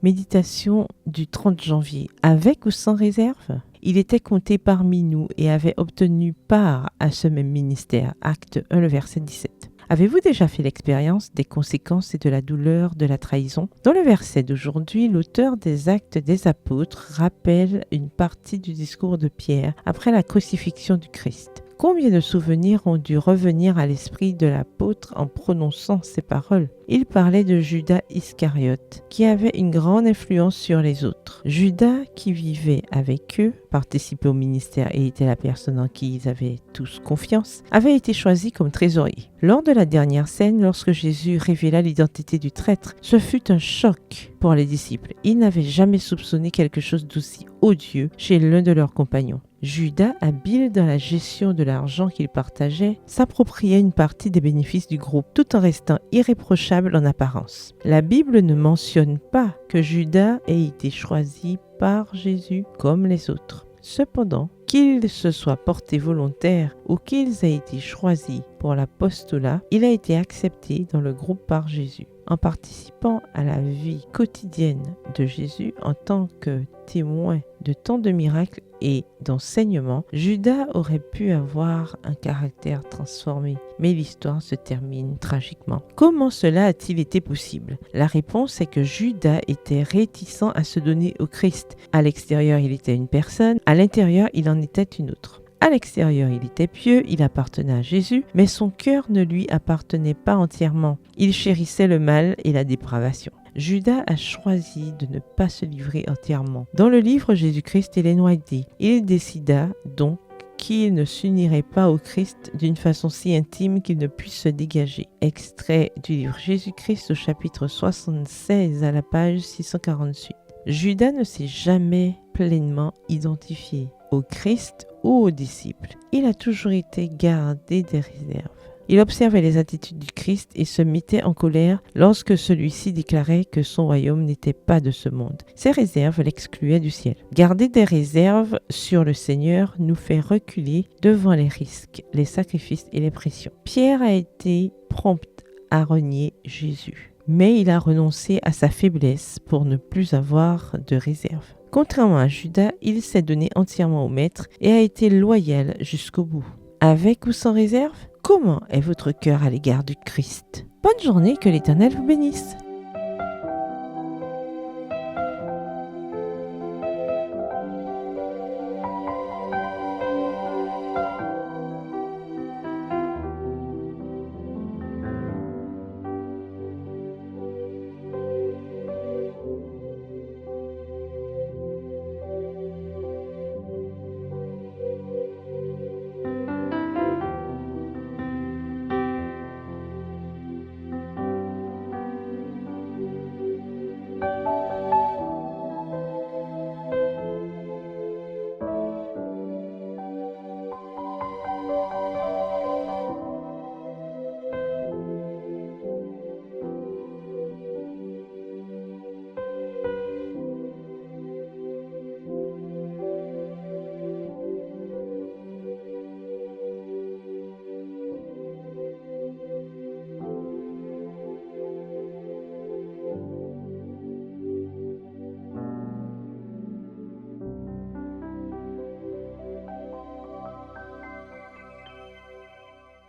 Méditation du 30 janvier. Avec ou sans réserve? Il était compté parmi nous et avait obtenu part à ce même ministère. Acte 1, le verset 17. Avez-vous déjà fait l'expérience des conséquences et de la douleur de la trahison? Dans le verset d'aujourd'hui, l'auteur des Actes des Apôtres rappelle une partie du discours de Pierre après la crucifixion du Christ. Combien de souvenirs ont dû revenir à l'esprit de l'apôtre en prononçant ces paroles? Il parlait de Judas Iscariote, qui avait une grande influence sur les autres. Judas, qui vivait avec eux, participait au ministère et était la personne en qui ils avaient tous confiance, avait été choisi comme trésorier. Lors de la dernière scène, lorsque Jésus révéla l'identité du traître, ce fut un choc pour les disciples. Ils n'avaient jamais soupçonné quelque chose d'aussi odieux chez l'un de leurs compagnons. Judas, habile dans la gestion de l'argent qu'il partageait, s'appropriait une partie des bénéfices du groupe tout en restant irréprochable en apparence. La Bible ne mentionne pas que Judas ait été choisi par Jésus comme les autres. Cependant, qu'il se soit porté volontaire ou qu'ils aient été choisis pour l'apostolat, il a été accepté dans le groupe par Jésus. En participant à la vie quotidienne de Jésus en tant que témoin de tant de miracles et d'enseignements, Judas aurait pu avoir un caractère transformé, mais l'histoire se termine tragiquement. Comment cela a-t-il été possible? La réponse est que Judas était réticent à se donner au Christ. À l'extérieur, il était une personne, à l'intérieur, il en était une autre. À l'extérieur, il était pieux, il appartenait à Jésus, mais son cœur ne lui appartenait pas entièrement. Il chérissait le mal et la dépravation. Judas a choisi de ne pas se livrer entièrement. Dans le livre Jésus-Christ et les Noyés, il décida donc qu'il ne s'unirait pas au Christ d'une façon si intime qu'il ne puisse se dégager. Extrait du livre Jésus-Christ au chapitre 76 à la page 648. Judas ne s'est jamais pleinement identifié au Christ ou aux disciples. Il a toujours été gardé des réserves. Il observait les attitudes du Christ et se mettait en colère lorsque celui-ci déclarait que son royaume n'était pas de ce monde. Ces réserves l'excluaient du ciel. Garder des réserves sur le Seigneur nous fait reculer devant les risques, les sacrifices et les pressions. Pierre a été prompt à renier Jésus, mais il a renoncé à sa faiblesse pour ne plus avoir de réserve. Contrairement à Judas, il s'est donné entièrement au Maître et a été loyal jusqu'au bout. Avec ou sans réserve? Comment est votre cœur à l'égard du Christ? Bonne journée, que l'Éternel vous bénisse.